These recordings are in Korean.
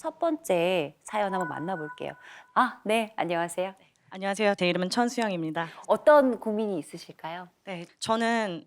첫 번째 사연 한번 만나볼게요. 네, 안녕하세요. 안녕하세요. 제 이름은 천수영입니다. 어떤 고민이 있으실까요? 네, 저는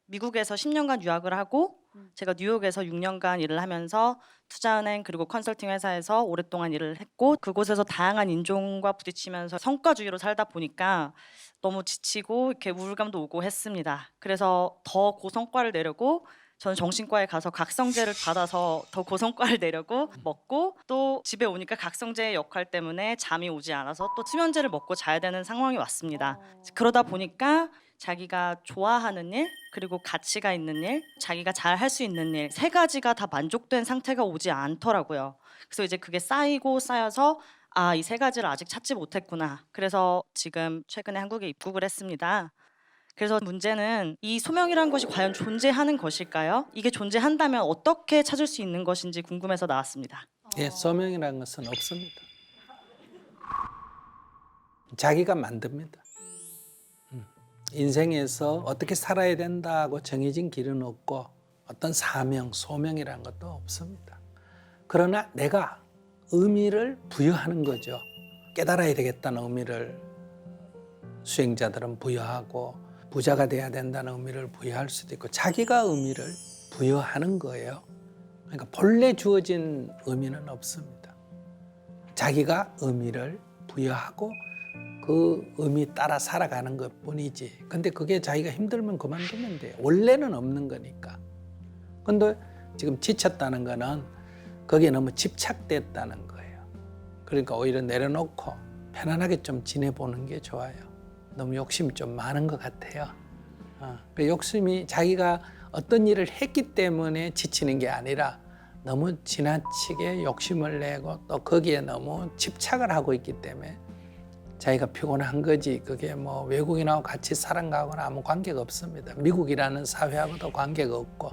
미국에서 10년간 유학을 하고 제가 뉴욕에서 6년간 일을 하면서 투자은행 그리고 컨설팅 회사에서 오랫동안 일을 했고 그곳에서 다양한 인종과 부딪히면서 성과주의로 살다 보니까 너무 지치고 이렇게 우울감도 오고 했습니다. 그래서 더 고성과를 내려고 저는 정신과에 가서 각성제를 받아서 더 고성과를 내려고 먹고 또 집에 오니까 각성제의 역할 때문에 잠이 오지 않아서 또 수면제를 먹고 자야 되는 상황이 왔습니다. 그러다 보니까 자기가 좋아하는 일, 그리고 가치가 있는 일, 자기가 잘 할 수 있는 일, 세 가지가 다 만족된 상태가 오지 않더라고요. 그래서 이제 그게 쌓이고 쌓여서 이 세 가지를 아직 찾지 못했구나. 그래서 지금 최근에 한국에 입국을 했습니다. 그래서 문제는 이 소명이라는 것이 과연 존재하는 것일까요? 이게 존재한다면 어떻게 찾을 수 있는 것인지 궁금해서 나왔습니다. 예, 소명이라는 것은 없습니다. 자기가 만듭니다. 인생에서 어떻게 살아야 된다고 정해진 길은 없고 어떤 사명, 소명이라는 것도 없습니다. 그러나 내가 의미를 부여하는 거죠. 깨달아야 되겠다는 의미를 수행자들은 부여하고 부자가 돼야 된다는 의미를 부여할 수도 있고 자기가 의미를 부여하는 거예요. 그러니까 본래 주어진 의미는 없습니다. 자기가 의미를 부여하고 그 의미 따라 살아가는 것뿐이지. 근데 그게 자기가 힘들면 그만두면 돼요. 원래는 없는 거니까. 근데 지금 지쳤다는 거는 거기에 너무 집착됐다는 거예요. 그러니까 오히려 내려놓고 편안하게 좀 지내보는 게 좋아요. 너무 욕심이 좀 많은 것 같아요. 그 욕심이 자기가 어떤 일을 했기 때문에 지치는 게 아니라 너무 지나치게 욕심을 내고 또 거기에 너무 집착을 하고 있기 때문에 자기가 피곤한 거지. 그게 뭐 외국인하고 같이 살아가거나 아무 관계가 없습니다. 미국이라는 사회하고도 관계가 없고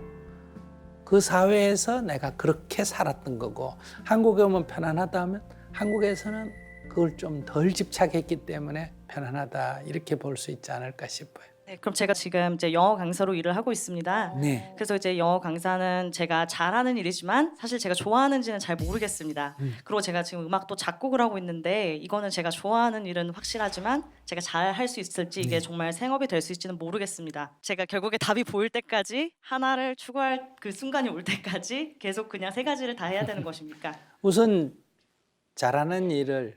그 사회에서 내가 그렇게 살았던 거고 한국에 오면 편안하다 하면 한국에서는 그걸 좀 덜 집착했기 때문에 편안하다 이렇게 볼 수 있지 않을까 싶어요. 네, 그럼 제가 지금 이제 영어 강사로 일을 하고 있습니다. 네. 그래서 이제 영어 강사는 제가 잘하는 일이지만 사실 제가 좋아하는지는 잘 모르겠습니다. 그리고 제가 지금 음악도 작곡을 하고 있는데 이거는 제가 좋아하는 일은 확실하지만 제가 잘 할 수 있을지 이게 정말 생업이 될 수 있을지는 모르겠습니다. 제가 결국에 답이 보일 때까지 하나를 추구할 그 순간이 올 때까지 계속 그냥 세 가지를 다 해야 되는 것입니까? 우선 잘하는 일을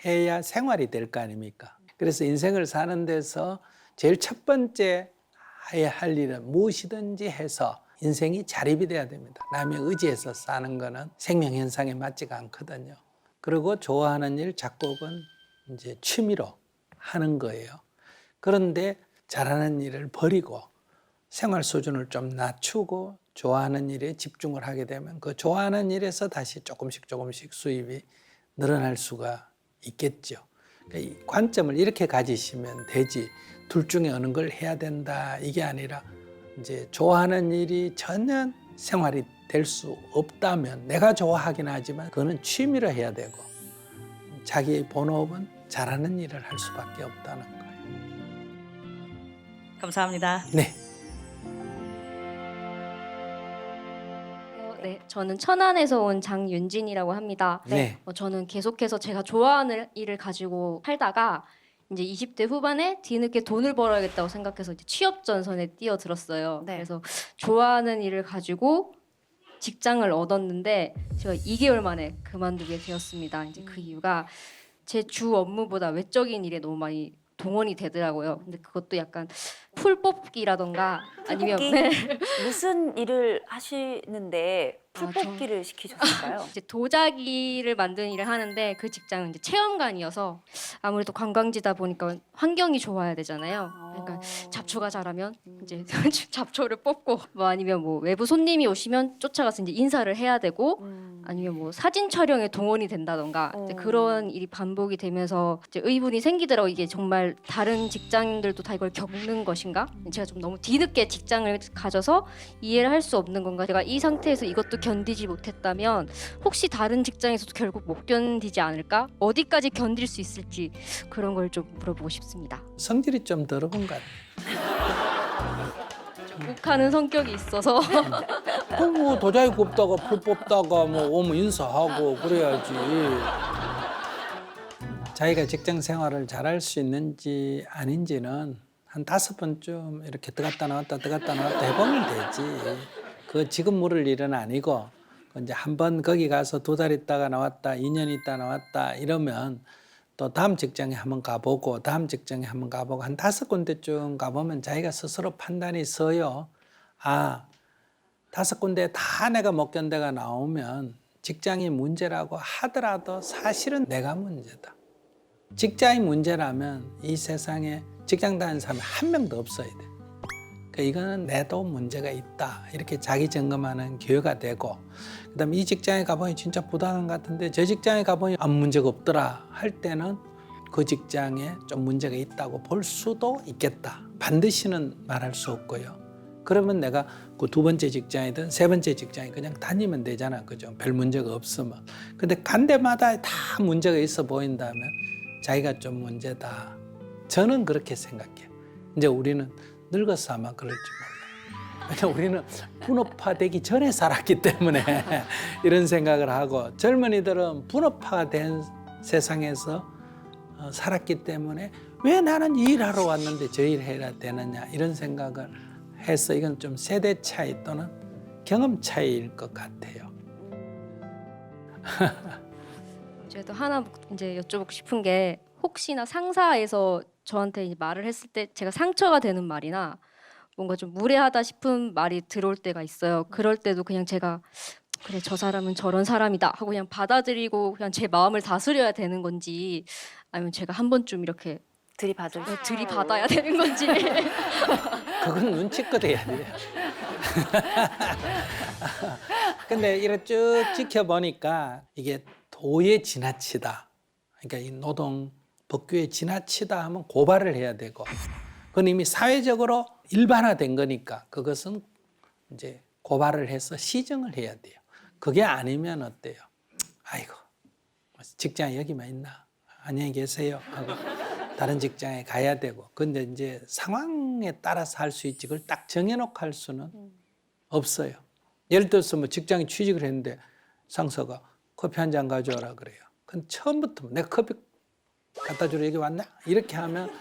해야 생활이 될 거 아닙니까? 그래서 인생을 사는 데서 제일 첫 번째 해야 할 일은 무엇이든지 해서 인생이 자립이 돼야 됩니다. 남의 의지해서 사는 거는 생명 현상에 맞지가 않거든요. 그리고 좋아하는 일, 작곡은 이제 취미로 하는 거예요. 그런데 잘하는 일을 버리고 생활 수준을 좀 낮추고 좋아하는 일에 집중을 하게 되면 그 좋아하는 일에서 다시 조금씩 수입이 늘어날 수가 있겠죠. 그러니까 이 관점을 이렇게 가지시면 되지. 둘 중에 어느 걸 해야 된다 이게 아니라 이제 좋아하는 일이 전혀 생활이 될 수 없다면 내가 좋아하긴 하지만 그거는 취미로 해야 되고 자기의 본업은 잘하는 일을 할 수밖에 없다는 거예요. 감사합니다. 네. 네, 저는 천안에서 온 장윤진이라고 합니다. 네. 저는 계속해서 제가 좋아하는 일을 가지고 살다가 이제 20대 후반에 뒤늦게 돈을 벌어야겠다고 생각해서 이제 취업 전선에 뛰어들었어요. 네. 그래서 좋아하는 일을 가지고 직장을 얻었는데 제가 2개월 만에 그만두게 되었습니다. 이제 그 이유가 제 주 업무보다 외적인 일에 너무 많이 동원이 되더라고요. 근데 그것도 약간 풀 뽑기라던가 아니면 풀 네. 무슨 일을 하시는데 풀 아, 뽑기를 시키셨을까요? 이제 도자기를 만드는 일을 하는데 그 직장은 이제 체험관이어서 아무래도 관광지다 보니까 환경이 좋아야 되잖아요. 그러니까 잡초가 자라면 이제 잡초를 뽑고 뭐 아니면 뭐 외부 손님이 오시면 쫓아가서 이제 인사를 해야 되고 아니면 뭐 사진 촬영에 동원이 된다던가 이제 그런 일이 반복이 되면서 이제 의문이 생기더라고. 이게 정말 다른 직장인들도 다 이걸 겪는 것인가? 제가 좀 너무 뒤늦게 직장을 가져서 이해를 할 수 없는 건가? 제가 이 상태에서 이것도 견디지 못했다면 혹시 다른 직장에서도 결국 못 견디지 않을까? 어디까지 견딜 수 있을지 그런 걸 좀 물어보고 싶습니다. 성질이 좀 더러운 것 같아요. 욱하는 성격이 있어서 그뭐 도자기 굽다가 풀 뽑다가 뭐 오면 인사하고 그래야지. 자기가 직장 생활을 잘할 수 있는지 아닌지는 한 5번쯤 이렇게 들어갔다 나왔다 해보면 되지. 그 지금 물을 일은 아니고 이제 한번 거기 가서 2달 있다가 나왔다, 2년 있다 나왔다 이러면 또 다음 직장에 한번 가보고 다음 직장에 한번 가보고 한 5군데쯤 가보면 자기가 스스로 판단이 서요. 아, 5군데 다 내가 못 견뎌가 나오면 직장이 문제라고 하더라도 사실은 내가 문제다. 직장이 문제라면 이 세상에 직장 다니는 사람이 한 명도 없어야 돼. 그러니까 이거는 내도 문제가 있다. 이렇게 자기 점검하는 기회가 되고, 그다음에 이 직장에 가보니 진짜 부당한 것 같은데 저 직장에 가보니 아무 문제가 없더라 할 때는 그 직장에 좀 문제가 있다고 볼 수도 있겠다. 반드시는 말할 수 없고요. 그러면 내가 그 2번째 직장이든 3번째 직장에 그냥 다니면 되잖아. 그죠? 별 문제가 없으면. 근데 간 데마다 다 문제가 있어 보인다면 자기가 좀 문제다. 저는 그렇게 생각해요. 이제 우리는 늙어서 아마 그럴지 몰라요. 왜냐면 우리는 분업화되기 전에 살았기 때문에 이런 생각을 하고, 젊은이들은 분업화가 된 세상에서 살았기 때문에 왜 나는 이 일하러 왔는데 저 일 해야 되느냐 이런 생각을 해서, 이건 좀 세대 차이 또는 경험 차이일 것 같아요. 저도 하나 이제 여쭤보고 싶은 게, 혹시나 상사에서 저한테 이제 말을 했을 때 제가 상처가 되는 말이나 뭔가 좀 무례하다 싶은 말이 들어올 때가 있어요. 그럴 때도 그냥 제가 그래 저 사람은 저런 사람이다 하고 그냥 받아들이고 그냥 제 마음을 다스려야 되는 건지, 아니면 제가 한 번쯤 이렇게 들이받아야 되는 건지. 그건 눈치껏 해야 돼요. 근데 이렇게 쭉 지켜보니까 이게 도에 지나치다. 그러니까 이 노동 법규에 지나치다 하면 고발을 해야 되고, 그건 이미 사회적으로 일반화된 거니까 그것은 이제 고발을 해서 시정을 해야 돼요. 그게 아니면 어때요? 아이고, 직장이 여기만 있나? 안녕히 계세요 하고 다른 직장에 가야 되고. 근데 이제 상황에 따라서 할 수 있지, 그걸 딱 정해놓고 할 수는 없어요. 예를 들어서 뭐 직장에 취직을 했는데 상사가 커피 한 잔 가져와라 그래요. 그건 처음부터 내가 커피 갖다 주러 여기 왔나? 이렇게 하면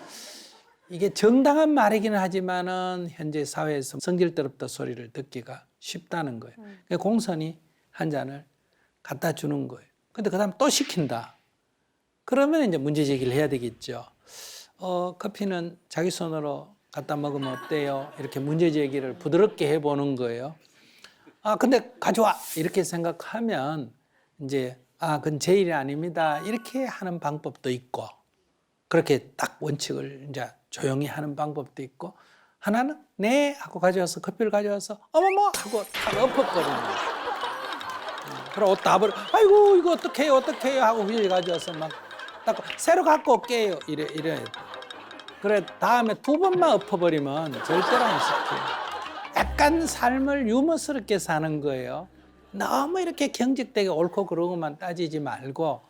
이게 정당한 말이기는 하지만은 현재 사회에서 성질더럽다 소리를 듣기가 쉽다는 거예요. 그러니까 공손히 한 잔을 갖다 주는 거예요. 근데 그 다음 또 시킨다. 그러면 이제 문제 제기를 해야 되겠죠. 커피는 자기 손으로 갖다 먹으면 어때요? 이렇게 문제 제기를 부드럽게 해보는 거예요. 아, 근데 가져와! 이렇게 생각하면 이제 그건 제 일이 아닙니다. 이렇게 하는 방법도 있고, 그렇게 딱 원칙을 이제 조용히 하는 방법도 있고, 하나는 네 하고 가져와서 커피를 가져와서 어머머 하고 딱 엎어버리는 거예요. 그럼 옷 다 버려. 아이고 이거 어떡해요 하고 위에 가져와서 막 닦고 새로 갖고 올게요 이래야 돼. 그래 다음에 2번만 엎어버리면 절대로 안 시켜요. 약간 삶을 유머스럽게 사는 거예요. 너무 이렇게 경직되게 옳고 그르고만 따지지 말고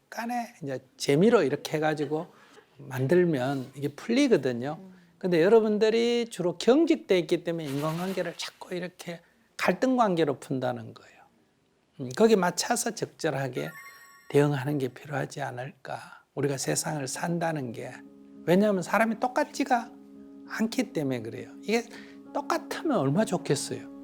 약간의 이제 재미로 이렇게 해가지고 만들면 이게 풀리거든요. 근데 여러분들이 주로 경직돼 있기 때문에 인간관계를 자꾸 이렇게 갈등 관계로 푼다는 거예요. 거기에 맞춰서 적절하게 대응하는 게 필요하지 않을까. 우리가 세상을 산다는 게, 왜냐하면 사람이 똑같지가 않기 때문에 그래요. 이게 똑같으면 얼마나 좋겠어요.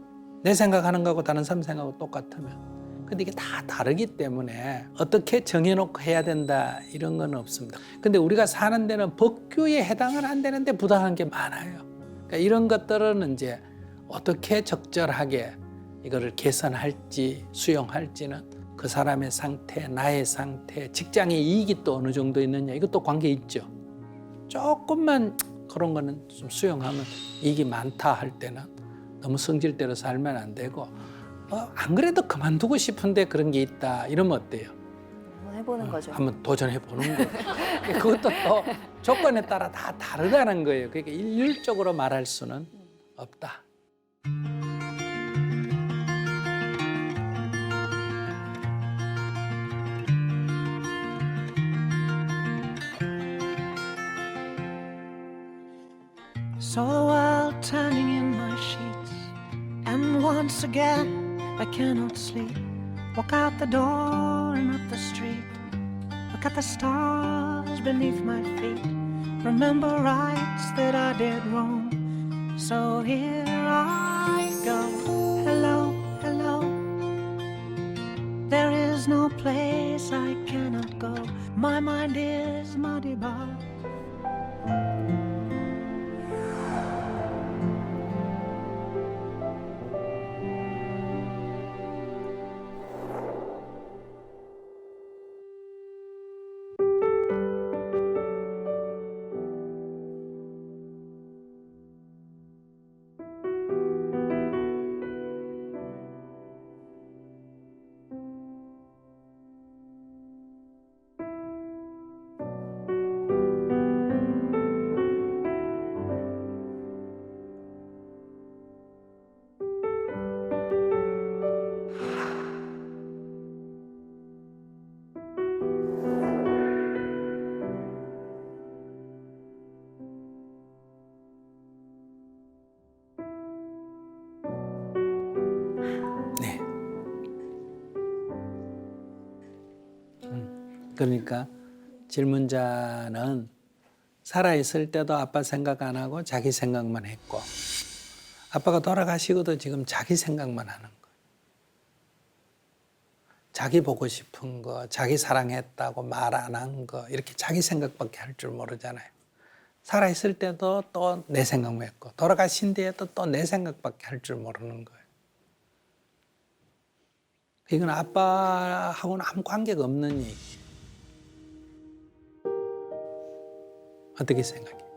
내 생각하는 거하고 다른 사람 생각하고 똑같으면. 근데 이게 다 다르기 때문에 어떻게 정해놓고 해야 된다 이런 건 없습니다. 근데 우리가 사는 데는 법규에 해당은 안 되는데 부당한 게 많아요. 그러니까 이런 것들은 이제 어떻게 적절하게 이거를 개선할지 수용할지는 그 사람의 상태, 나의 상태, 직장의 이익이 또 어느 정도 있느냐 이것도 관계 있죠. 조금만 그런 거는 좀 수용하면 이익이 많다 할 때는 너무 성질대로 살면 안 되고, 안 그래도 그만두고 싶은데 그런 게 있다 이러면 어때요? 한번 해보는 거죠. 한번 도전해 보는 거예요. 그것도 또 조건에 따라 다 다르다는 거예요. 그러니까 일률적으로 말할 수는 없다. Saw the world turning in my sheets, and once again I cannot sleep. Walk out the door and up the street, look at the stars beneath my feet. Remember rights that I did wrong, so here I go. Hello, hello. There is no place I cannot go. My mind is muddy bar. 네. 그러니까 질문자는 살아있을 때도 아빠 생각 안 하고 자기 생각만 했고, 아빠가 돌아가시고도 지금 자기 생각만 하는 거예요. 자기 보고 싶은 거, 자기 사랑했다고 말 안 한 거, 이렇게 자기 생각밖에 할 줄 모르잖아요. 살아있을 때도 또 내 생각만 했고, 돌아가신 뒤에도 또 내 생각밖에 할 줄 모르는 거예요. 이건 아빠하고는 아무 관계가 없는 얘기예요. 어떻게 생각해요?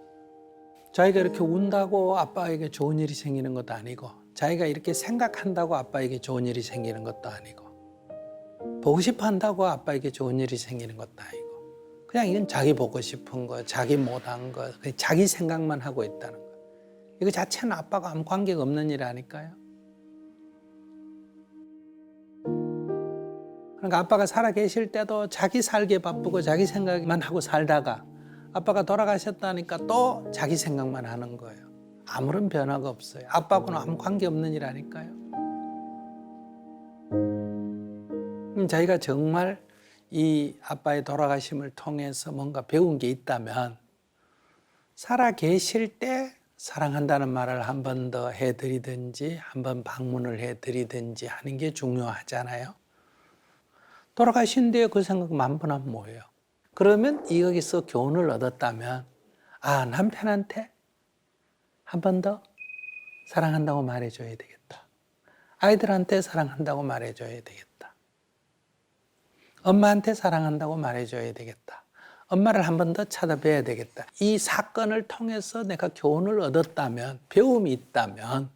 자기가 이렇게 운다고 아빠에게 좋은 일이 생기는 것도 아니고, 자기가 이렇게 생각한다고 아빠에게 좋은 일이 생기는 것도 아니고, 보고 싶어 한다고 아빠에게 좋은 일이 생기는 것도 아니고, 그냥 이건 자기 보고 싶은 거, 자기 못한 거, 자기 생각만 하고 있다는 거. 이거 자체는 아빠가 아무 관계가 없는 일 아닐까요? 그러니까 아빠가 살아 계실 때도 자기 살기에 바쁘고 자기 생각만 하고 살다가 아빠가 돌아가셨다니까 또 자기 생각만 하는 거예요. 아무런 변화가 없어요. 아빠하고는 아무 관계없는 일 아닐까요? 자기가 정말 이 아빠의 돌아가심을 통해서 뭔가 배운 게 있다면, 살아 계실 때 사랑한다는 말을 한 번 더 해드리든지 한 번 방문을 해드리든지 하는 게 중요하잖아요. 돌아가신 뒤에 그 생각 만번하면 뭐예요? 그러면 여기서 교훈을 얻었다면, 아, 남편한테 한 번 더 사랑한다고 말해줘야 되겠다. 아이들한테 사랑한다고 말해줘야 되겠다. 엄마한테 사랑한다고 말해줘야 되겠다. 엄마를 한 번 더 찾아뵈야 되겠다. 이 사건을 통해서 내가 교훈을 얻었다면, 배움이 있다면,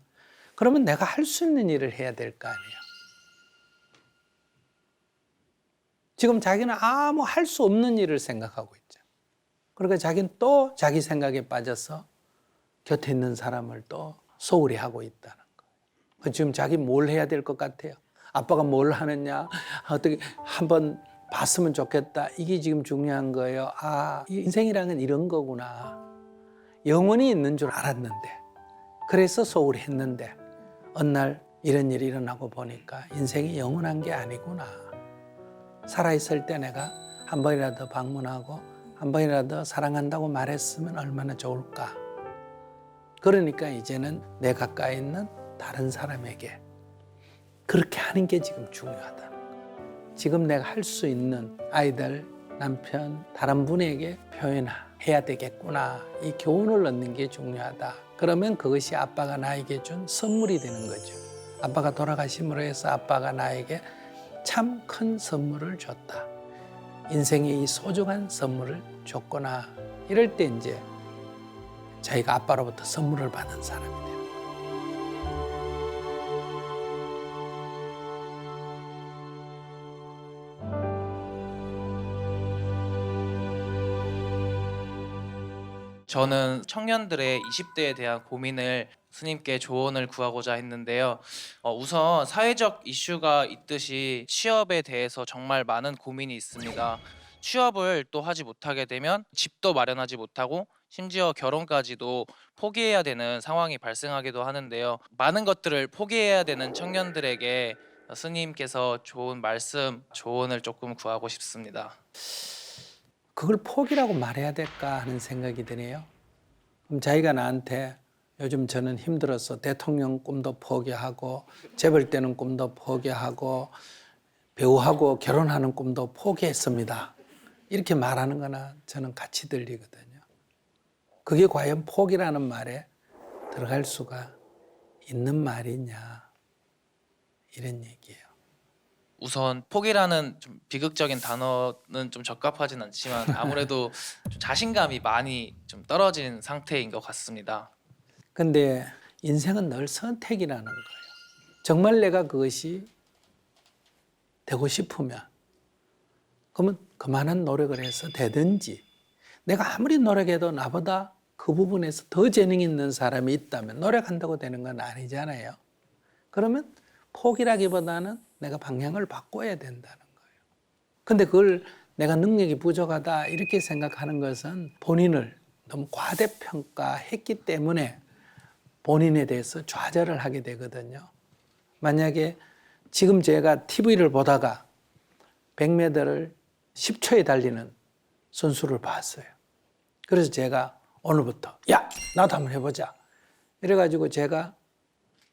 그러면 내가 할 수 있는 일을 해야 될 거 아니에요. 지금 자기는 아무 할 수 없는 일을 생각하고 있죠. 그러니까 자기는 또 자기 생각에 빠져서 곁에 있는 사람을 또 소홀히 하고 있다는 거예요. 지금 자기 뭘 해야 될 것 같아요? 아빠가 뭘 하느냐? 어떻게 한번 봤으면 좋겠다. 이게 지금 중요한 거예요. 아, 인생이라는 이런 거구나. 영원히 있는 줄 알았는데, 그래서 소홀히 했는데, 어느 날 이런 일이 일어나고 보니까 인생이 영원한 게 아니구나. 살아있을 때 내가 한 번이라도 방문하고 한 번이라도 사랑한다고 말했으면 얼마나 좋을까. 그러니까 이제는 내 가까이 있는 다른 사람에게 그렇게 하는 게 지금 중요하다. 지금 내가 할 수 있는 아이들, 남편, 다른 분에게 표현해야 되겠구나. 이 교훈을 얻는 게 중요하다. 그러면 그것이 아빠가 나에게 준 선물이 되는 거죠. 아빠가 돌아가심으로 해서 아빠가 나에게 참 큰 선물을 줬다. 인생의 이 소중한 선물을 줬구나. 이럴 때 이제 자기가 아빠로부터 선물을 받은 사람이 돼요. 저는 청년들의 20대에 대한 고민을 스님께 조언을 구하고자 했는데요. 우선 사회적 이슈가 있듯이 취업에 대해서 정말 많은 고민이 있습니다. 취업을 또 하지 못하게 되면 집도 마련하지 못하고 심지어 결혼까지도 포기해야 되는 상황이 발생하기도 하는데요. 많은 것들을 포기해야 되는 청년들에게 스님께서 좋은 말씀, 조언을 조금 구하고 싶습니다. 그걸 포기라고 말해야 될까 하는 생각이 드네요. 그럼 자기가 나한테 요즘 저는 힘들어서 대통령 꿈도 포기하고 재벌 되는 꿈도 포기하고 배우하고 결혼하는 꿈도 포기했습니다. 이렇게 말하는 거나 저는 같이 들리거든요. 그게 과연 포기라는 말에 들어갈 수가 있는 말이냐 이런 얘기예요. 우선 포기라는 좀 비극적인 단어는 좀 적합하진 않지만 아무래도 좀 자신감이 많이 좀 떨어진 상태인 것 같습니다. 근데 인생은 늘 선택이라는 거예요. 정말 내가 그것이 되고 싶으면 그러면 그만한 노력을 해서 되든지, 내가 아무리 노력해도 나보다 그 부분에서 더 재능 있는 사람이 있다면 노력한다고 되는 건 아니잖아요. 그러면 포기라기보다는 내가 방향을 바꿔야 된다는 거예요. 근데 그걸 내가 능력이 부족하다 이렇게 생각하는 것은 본인을 너무 과대평가했기 때문에 본인에 대해서 좌절을 하게 되거든요. 만약에 지금 제가 TV를 보다가 100m를 10초에 달리는 선수를 봤어요. 그래서 제가 오늘부터 야 나도 한번 해보자 이래가지고 제가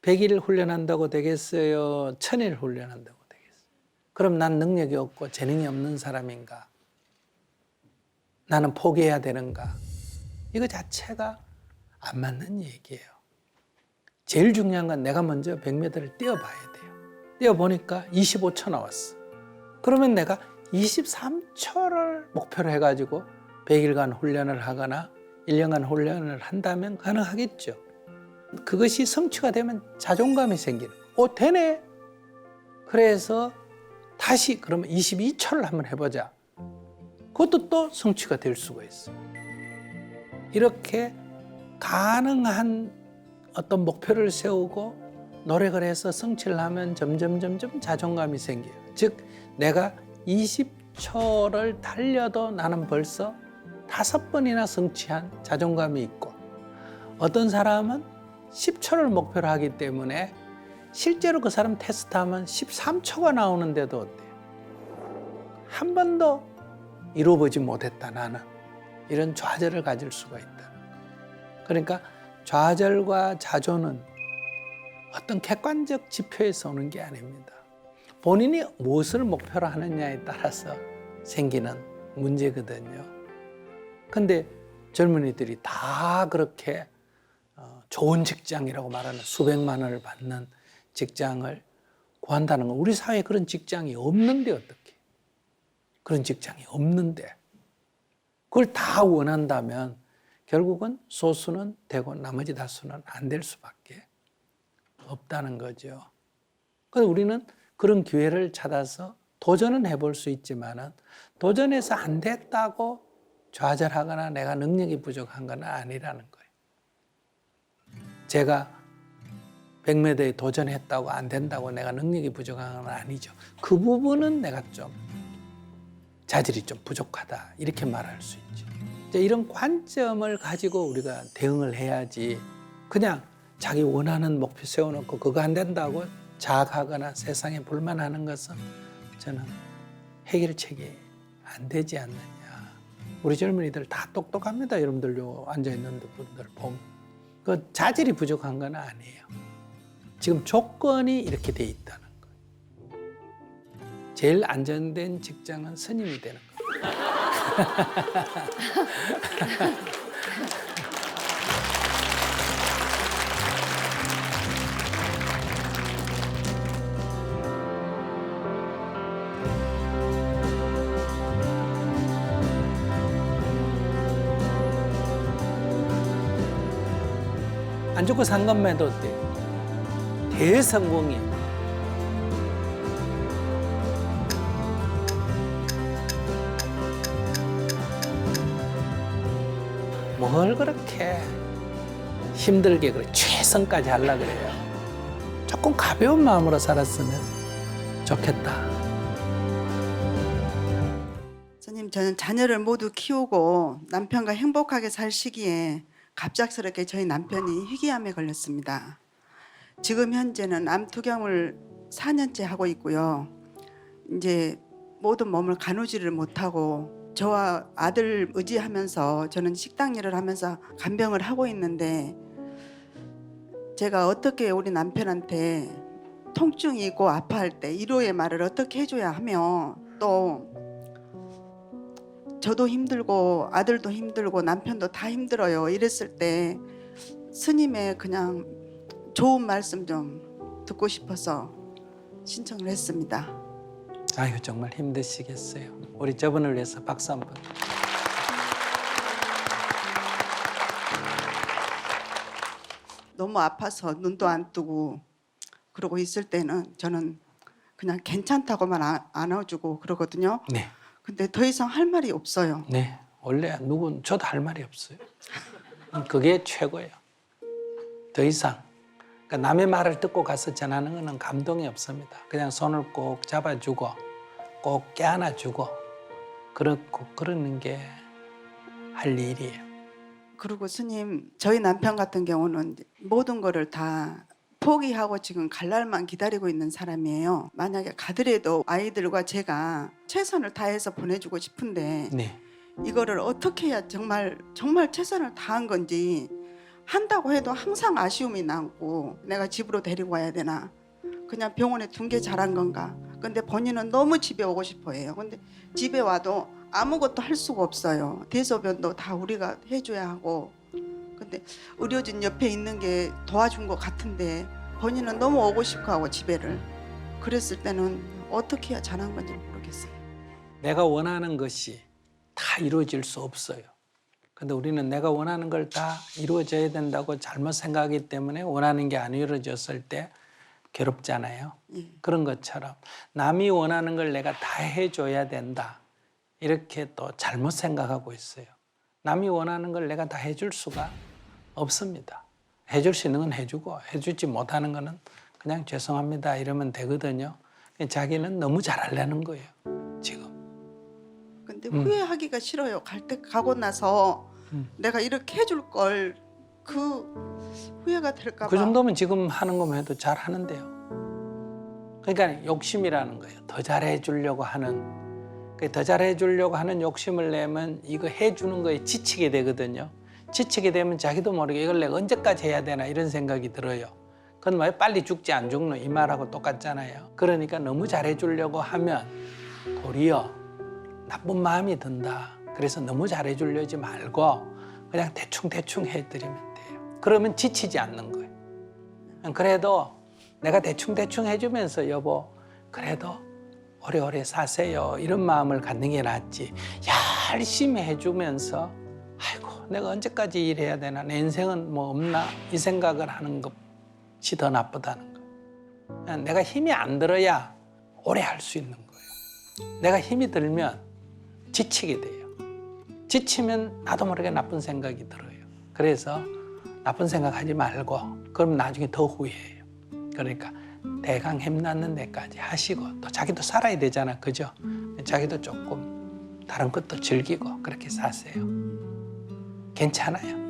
100일 훈련한다고 되겠어요? 1000일 훈련한다고 되겠어요? 그럼 난 능력이 없고 재능이 없는 사람인가? 나는 포기해야 되는가? 이거 자체가 안 맞는 얘기예요. 제일 중요한 건 내가 먼저 100m를 뛰어봐야 돼요. 뛰어보니까 25초 나왔어. 그러면 내가 23초를 목표로 해가지고 100일간 훈련을 하거나 1년간 훈련을 한다면 가능하겠죠. 그것이 성취가 되면 자존감이 생기는 거예요. 되네. 그래서 다시 그러면 22초를 한번 해보자. 그것도 또 성취가 될 수가 있어요. 이렇게 가능한 어떤 목표를 세우고 노력을 해서 성취를 하면 점점 자존감이 생겨요. 즉 내가 20초를 달려도 나는 벌써 5번이나 성취한 자존감이 있고, 어떤 사람은 10초를 목표로 하기 때문에 실제로 그 사람 테스트하면 13초가 나오는데도 어때요? 한 번도 이루어보지 못했다 나는. 이런 좌절을 가질 수가 있다. 그러니까 좌절과 자존은 어떤 객관적 지표에서 오는 게 아닙니다. 본인이 무엇을 목표로 하느냐에 따라서 생기는 문제거든요. 근데 젊은이들이 다 그렇게 좋은 직장이라고 말하는 수백만 원을 받는 직장을 구한다는 건, 우리 사회에 그런 직장이 없는데 어떻게? 그런 직장이 없는데 그걸 다 원한다면 결국은 소수는 되고 나머지 다수는 안 될 수밖에 없다는 거죠. 그래서 우리는 그런 기회를 찾아서 도전은 해볼 수 있지만은 도전해서 안 됐다고 좌절하거나 내가 능력이 부족한 건 아니라는 거예요. 제가 100m에 도전했다고 안 된다고 내가 능력이 부족한 건 아니죠. 그 부분은 내가 좀 자질이 좀 부족하다 이렇게 말할 수 있죠. 이런 관점을 가지고 우리가 대응을 해야지, 그냥 자기 원하는 목표 세워놓고 그거 안 된다고 자학하거나 세상에 불만하는 것은 저는 해결책이 안 되지 않느냐. 우리 젊은이들 다 똑똑합니다. 여러분들 요 앉아있는 분들 보면 그 자질이 부족한 건 아니에요. 지금 조건이 이렇게 돼 있다는 거예요. 제일 안전된 직장은 스님이 되는 거예요. 안 좋고 상관만 해도 어때요? 대성공이에요. 뭘 그렇게 힘들게 그래 최선까지 하려고 그래요. 조금 가벼운 마음으로 살았으면 좋겠다. 목사님, 저는 자녀를 모두 키우고 남편과 행복하게 살 시기에 갑작스럽게 저희 남편이 희귀암에 걸렸습니다. 지금 현재는 암 투경을 4년째 하고 있고요. 이제 모든 몸을 가누지를 못하고 저와 아들 의지하면서 저는 식당 일을 하면서 간병을 하고 있는데, 제가 어떻게 우리 남편한테 통증이 있고 아파할 때 위로의 말을 어떻게 해줘야 하며, 또 저도 힘들고 아들도 힘들고 남편도 다 힘들어요. 이랬을 때 스님의 그냥 좋은 말씀 좀 듣고 싶어서 신청을 했습니다. 아유, 정말 힘드시겠어요. 우리 저분을 위해서 박수 한번. 너무 아파서 눈도 안 뜨고 그러고 있을 때는 저는 그냥 괜찮다고만 안아주고 그러거든요. 네, 근데 더 이상 할 말이 없어요. 네. 원래 저도 할 말이 없어요. 그게 최고예요. 더 이상. 그러니까 남의 말을 듣고 가서 전하는 거는 감동이 없습니다. 그냥 손을 꼭 잡아주고 꼭 껴안아주고 그러는 게 할 일이에요. 그리고 스님, 저희 남편 같은 경우는 모든 거를 다 포기하고 지금 갈 날만 기다리고 있는 사람이에요. 만약에 가더라도 아이들과 제가 최선을 다해서 보내주고 싶은데 네. 이거를 어떻게 해야 정말 최선을 다한 건지, 한다고 해도 항상 아쉬움이 남고 내가 집으로 데리고 와야 되나, 그냥 병원에 둔 게 잘한 건가. 근데 본인은 너무 집에 오고 싶어 해요. 근데 집에 와도 아무것도 할 수가 없어요. 대소변도 다 우리가 해줘야 하고. 근데 의료진 옆에 있는 게 도와준 것 같은데 본인은 너무 오고 싶어 하고 집에를. 그랬을 때는 어떻게 해야 잘한 건지 모르겠어요. 내가 원하는 것이 다 이루어질 수 없어요. 근데 우리는 내가 원하는 걸 다 이루어져야 된다고 잘못 생각하기 때문에 원하는 게 안 이루어졌을 때 괴롭잖아요. 예. 그런 것처럼 남이 원하는 걸 내가 다 해줘야 된다. 이렇게 또 잘못 생각하고 있어요. 남이 원하는 걸 내가 다 해줄 수가 없습니다. 해줄 수 있는 건 해주고 해주지 못하는 거는 그냥 죄송합니다 이러면 되거든요. 자기는 너무 잘하려는 거예요, 지금. 근데 후회하기가 싫어요. 갈 때 가고 나서 내가 이렇게 해줄 걸, 그 후회가 될까 봐. 그 정도면 지금 하는 것만 해도 잘 하는데요. 그러니까 욕심이라는 거예요. 더 잘해 주려고 하는. 더 잘해 주려고 하는 욕심을 내면 이거 해주는 거에 지치게 되거든요. 지치게 되면 자기도 모르게 이걸 내가 언제까지 해야 되나 이런 생각이 들어요. 그건 왜 빨리 죽지 안 죽노 이 말하고 똑같잖아요. 그러니까 너무 잘해 주려고 하면 도리어 나쁜 마음이 든다. 그래서 너무 잘해 주려지 말고 그냥 대충 해드리면 돼요. 그러면 지치지 않는 거예요. 그래도 내가 대충 해주면서 여보 그래도 오래오래 사세요 이런 마음을 갖는 게 낫지, 열심히 해주면서 아이고 내가 언제까지 일해야 되나, 내 인생은 뭐 없나 이 생각을 하는 것이 더 나쁘다는 거예요. 내가 힘이 안 들어야 오래 할 수 있는 거예요. 내가 힘이 들면 지치게 돼요. 지치면 나도 모르게 나쁜 생각이 들어요. 그래서 나쁜 생각하지 말고 그럼 나중에 더 후회해요. 그러니까 대강 힘났는 데까지 하시고, 또 자기도 살아야 되잖아, 그죠? 자기도 조금 다른 것도 즐기고 그렇게 사세요. 괜찮아요.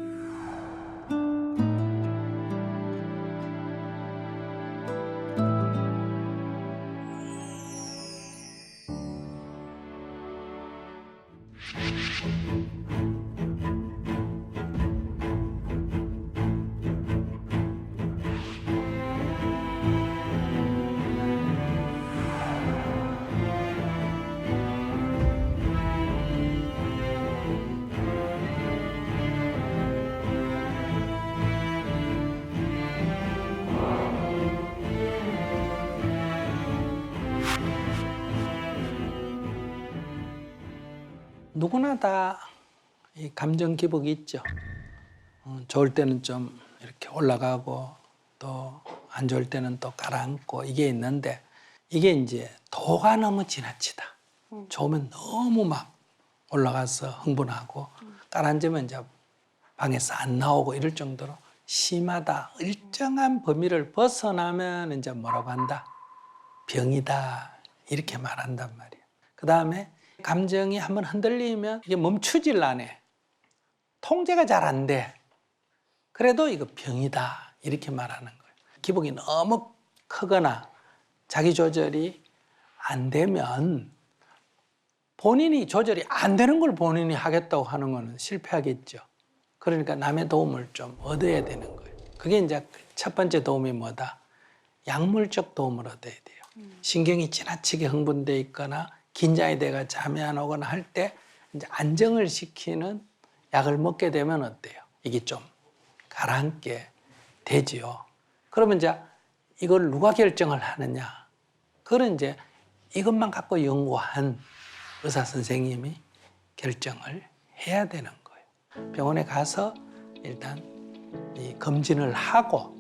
누구나 다 이 감정 기복이 있죠. 좋을 때는 좀 이렇게 올라가고 또 안 좋을 때는 또 가라앉고 이게 있는데, 이게 이제 도가 너무 지나치다. 좋으면 너무 막 올라가서 흥분하고 가라앉으면 이제 방에서 안 나오고 이럴 정도로 심하다. 일정한 범위를 벗어나면 이제 뭐라고 한다? 병이다. 이렇게 말한단 말이에요. 그 다음에 감정이 한번 흔들리면 이게 멈추질 않아. 통제가 잘 안 돼. 그래도 이거 병이다 이렇게 말하는 거예요. 기복이 너무 크거나 자기 조절이 안 되면 본인이 조절이 안 되는 걸 본인이 하겠다고 하는 거는 실패하겠죠. 그러니까 남의 도움을 좀 얻어야 되는 거예요. 그게 이제 첫 번째 도움이 뭐다? 약물적 도움을 얻어야 돼요. 신경이 지나치게 흥분돼 있거나 긴장이 돼가 잠이 안 오거나 할 때 이제 안정을 시키는 약을 먹게 되면 어때요? 이게 좀 가라앉게 되지요. 그러면 이제 이걸 누가 결정을 하느냐? 그건 이제 이것만 갖고 연구한 의사 선생님이 결정을 해야 되는 거예요. 병원에 가서 일단 이 검진을 하고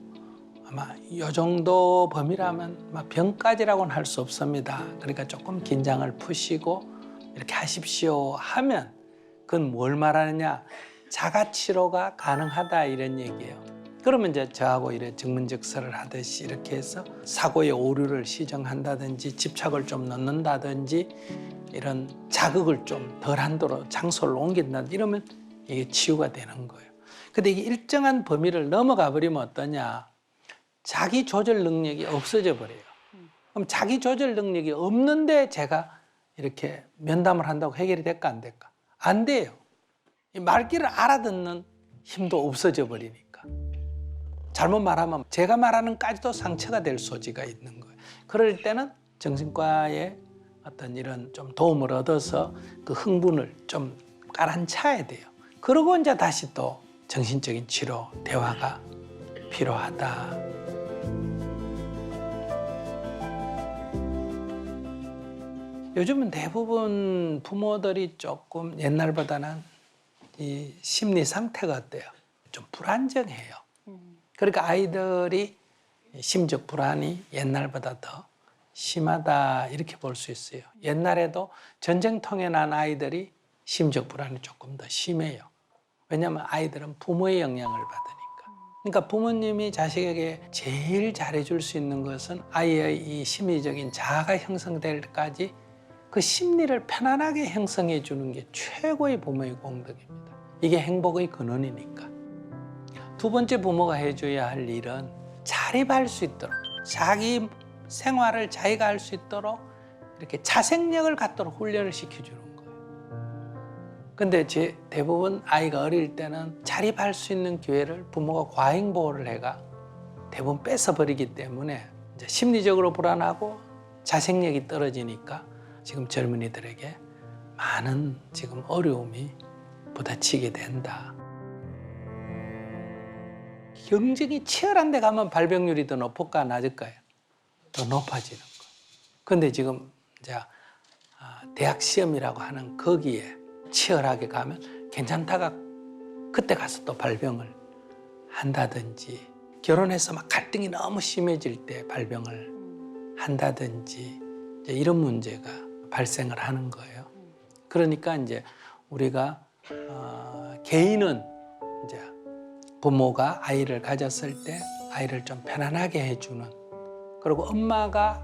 아마 이 정도 범위라면 막 병까지라고는 할 수 없습니다. 그러니까 조금 긴장을 푸시고 이렇게 하십시오 하면 그건 뭘 말하느냐? 자가 치료가 가능하다 이런 얘기예요. 그러면 이제 저하고 이래 증문즉설을 하듯이 이렇게 해서 사고의 오류를 시정한다든지 집착을 좀 넣는다든지 이런 자극을 좀 덜한 도로 장소를 옮긴다든지 이러면 이게 치유가 되는 거예요. 근데 이게 일정한 범위를 넘어가 버리면 어떠냐? 자기 조절 능력이 없어져 버려요. 그럼 자기 조절 능력이 없는데 제가 이렇게 면담을 한다고 해결이 될까 안 될까? 안 돼요. 이 말귀를 알아듣는 힘도 없어져 버리니까. 잘못 말하면 제가 말하는까지도 상처가 될 소지가 있는 거예요. 그럴 때는 정신과의 어떤 이런 좀 도움을 얻어서 그 흥분을 좀 가라앉혀야 돼요. 그러고 이제 다시 또 정신적인 치료, 대화가 필요하다. 요즘은 대부분 부모들이 조금 옛날보다는 이 심리 상태가 어때요? 좀 불안정해요. 그러니까 아이들이 심적 불안이 옛날보다 더 심하다 이렇게 볼 수 있어요. 옛날에도 전쟁통에 난 아이들이 심적 불안이 조금 더 심해요. 왜냐하면 아이들은 부모의 영향을 받으니까. 그러니까 부모님이 자식에게 제일 잘해줄 수 있는 것은 아이의 이 심리적인 자아가 형성될 때까지 그 심리를 편안하게 형성해 주는 게 최고의 부모의 공덕입니다. 이게 행복의 근원이니까. 두 번째 부모가 해줘야 할 일은 자립할 수 있도록 자기 생활을 자기가 할 수 있도록 이렇게 자생력을 갖도록 훈련을 시켜주는 거예요. 근데 대부분 아이가 어릴 때는 자립할 수 있는 기회를 부모가 과잉보호를 해가 대부분 뺏어버리기 때문에 이제 심리적으로 불안하고 자생력이 떨어지니까 지금 젊은이들에게 많은 지금 어려움이 부딪히게 된다. 경쟁이 치열한 데 가면 발병률이 더 높을까 낮을까요? 더 높아지는 거예요. 근데 지금 이제 대학 시험이라고 하는 거기에 치열하게 가면 괜찮다가 그때 가서 또 발병을 한다든지 결혼해서 막 갈등이 너무 심해질 때 발병을 한다든지 이제 이런 문제가 발생을 하는 거예요. 그러니까 이제 우리가 개인은 이제 부모가 아이를 가졌을 때 아이를 좀 편안하게 해주는, 그리고 엄마가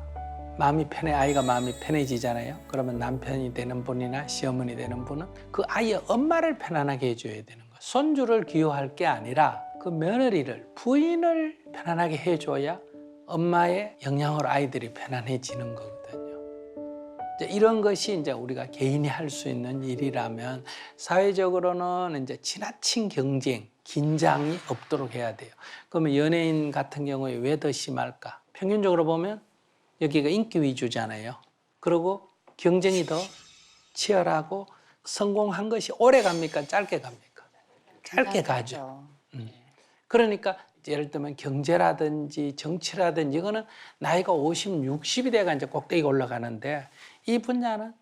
마음이 편해 아이가 마음이 편해지잖아요. 그러면 남편이 되는 분이나 시어머니 되는 분은 그 아이의 엄마를 편안하게 해줘야 되는 거예요. 손주를 귀여워할 게 아니라 그 며느리를, 부인을 편안하게 해줘야 엄마의 영향으로 아이들이 편안해지는 거거든요. 이제 이런 것이 이제 우리가 개인이 할 수 있는 일이라면 사회적으로는 이제 지나친 경쟁, 긴장이 없도록 해야 돼요. 그러면 연예인 같은 경우에 왜 더 심할까? 평균적으로 보면 여기가 인기 위주잖아요. 그리고 경쟁이 더 치열하고 성공한 것이 오래 갑니까? 짧게 갑니까? 짧게 가죠. 그러니까 예를 들면 경제라든지 정치라든지 이거는 나이가 50, 60이 돼가 이제 꼭대기가 올라가는데 이 분야는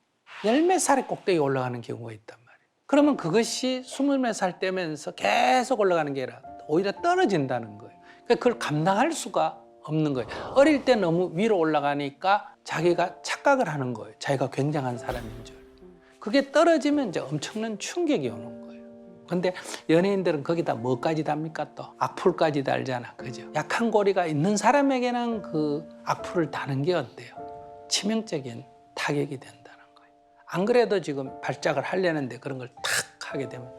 열 몇 살에 꼭대기 올라가는 경우가 있단 말이에요. 그러면 그것이 20몇 살 때면서 계속 올라가는 게 아니라 오히려 떨어진다는 거예요. 그러니까 그걸 감당할 수가 없는 거예요. 어릴 때 너무 위로 올라가니까 자기가 착각을 하는 거예요. 자기가 굉장한 사람인 줄. 그게 떨어지면 이제 엄청난 충격이 오는 거예요. 근데 연예인들은 거기다 뭐까지 답니까? 또 악플까지 달잖아. 그죠? 약한 고리가 있는 사람에게는 그 악플을 다는 게 어때요? 치명적인 타격이 된다는 거예요. 안 그래도 지금 발작을 하려는데 그런 걸 탁 하게 되면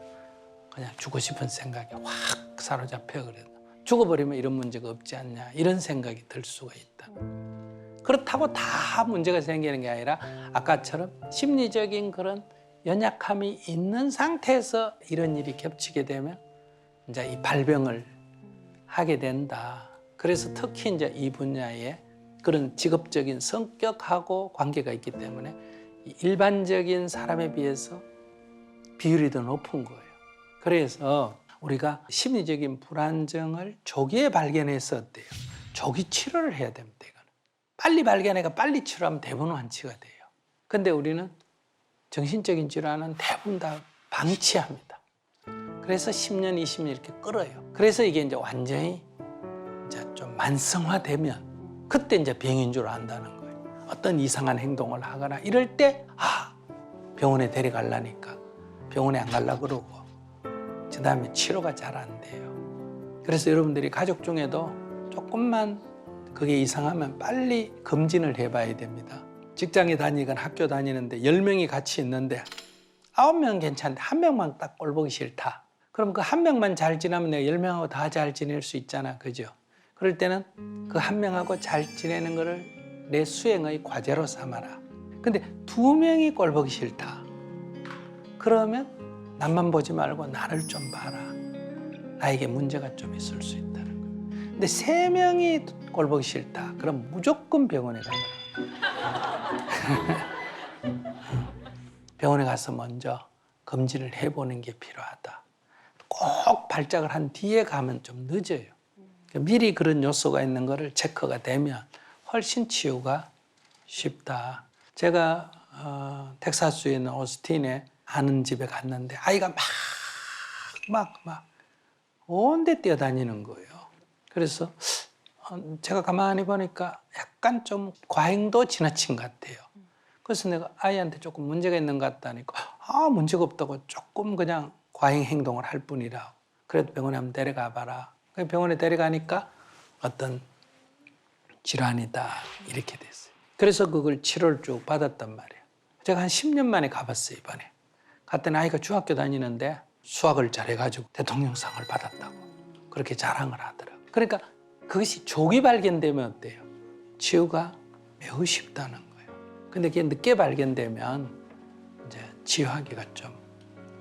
그냥 죽고 싶은 생각이 확 사로잡혀. 그래도 죽어버리면 이런 문제가 없지 않냐 이런 생각이 들 수가 있다. 그렇다고 다 문제가 생기는 게 아니라 아까처럼 심리적인 그런 연약함이 있는 상태에서 이런 일이 겹치게 되면 이제 이 발병을 하게 된다. 그래서 특히 이제 이 분야에 그런 직업적인 성격하고 관계가 있기 때문에 일반적인 사람에 비해서 비율이 더 높은 거예요. 그래서 우리가 심리적인 불안정을 조기에 발견해서 어때요? 조기 치료를 해야 됩니다. 이거는. 빨리 발견해가 빨리 치료하면 대부분 완치가 돼요. 근데 우리는 정신적인 질환은 대부분 다 방치합니다. 그래서 10년, 20년 이렇게 끌어요. 그래서 이게 이제 완전히 이제 좀 만성화되면 그때 이제 병인 줄 안다는 거예요. 어떤 이상한 행동을 하거나 이럴 때 병원에 데려가려니까 병원에 안 가려고 그러고 그 다음에 치료가 잘 안 돼요. 그래서 여러분들이 가족 중에도 조금만 그게 이상하면 빨리 검진을 해봐야 됩니다. 직장에 다니건 학교 다니는데 10명이 같이 있는데 9명 괜찮은데 1명만 딱 꼴보기 싫다. 그럼 그 1명만 잘 지내면 내가 10명하고 다 잘 지낼 수 있잖아. 그죠? 그럴 때는 그 1명하고 잘 지내는 거를 내 수행의 과제로 삼아라. 근데 2명이 꼴보기 싫다. 그러면 남만 보지 말고 나를 좀 봐라. 나에게 문제가 좀 있을 수 있다는 거예요. 근데 3명이 꼴보기 싫다. 그럼 무조건 병원에 가라. 병원에 가서 먼저 검진을 해보는 게 필요하다. 꼭 발작을 한 뒤에 가면 좀 늦어요. 미리 그런 요소가 있는 거를 체크가 되면 훨씬 치유가 쉽다. 제가 텍사스에 있는 오스틴에 아는 집에 갔는데 아이가 막 온데 뛰어다니는 거예요. 그래서 제가 가만히 보니까 약간 좀 과잉도 지나친 것 같아요. 그래서 내가 아이한테 조금 문제가 있는 것 같다니까 문제가 없다고 조금 그냥 과잉 행동을 할 뿐이라. 그래도 병원에 한번 데려가 봐라. 병원에 데려가니까 어떤 질환이다 이렇게 됐어요. 그래서 그걸 치료를 쭉 받았단 말이에요. 제가 한 10년 만에 가봤어요. 이번에. 갔더니 아이가 중학교 다니는데 수학을 잘해가지고 대통령상을 받았다고 그렇게 자랑을 하더라고요. 그러니까 그것이 조기 발견되면 어때요? 치유가 매우 쉽다는 거예요. 근데 그게 늦게 발견되면 이제 치유하기가 좀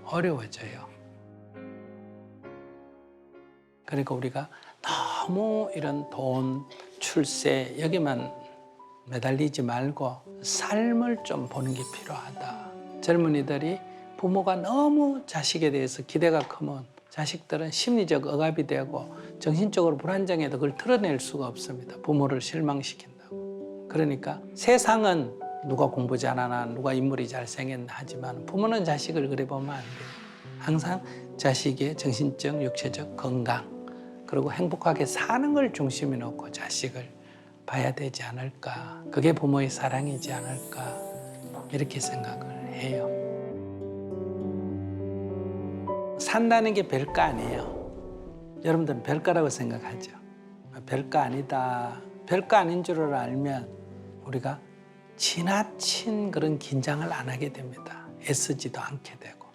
어려워져요. 그러니까 우리가 너무 이런 돈, 출세 여기만 매달리지 말고 삶을 좀 보는 게 필요하다. 젊은이들이 부모가 너무 자식에 대해서 기대가 크면 자식들은 심리적 억압이 되고 정신적으로 불안정해도 그걸 드러낼 수가 없습니다. 부모를 실망시킨다고. 그러니까 세상은 누가 공부 잘하나 누가 인물이 잘생겼나 하지만 부모는 자식을 그래 보면 안 돼요. 항상 자식의 정신적, 육체적 건강 그리고 행복하게 사는 걸 중심에 놓고 자식을 봐야 되지 않을까. 그게 부모의 사랑이지 않을까 이렇게 생각을 해요. 산다는 게 별거 아니에요. 여러분들은 별거라고 생각하죠. 별거 아니다. 별거 아닌 줄을 알면 우리가 지나친 그런 긴장을 안 하게 됩니다. 애쓰지도 않게 되고.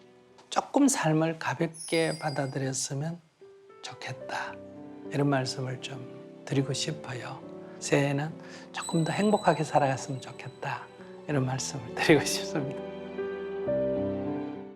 조금 삶을 가볍게 받아들였으면 좋겠다. 이런 말씀을 좀 드리고 싶어요. 새해에는 조금 더 행복하게 살아갔으면 좋겠다. 이런 말씀을 드리고 싶습니다.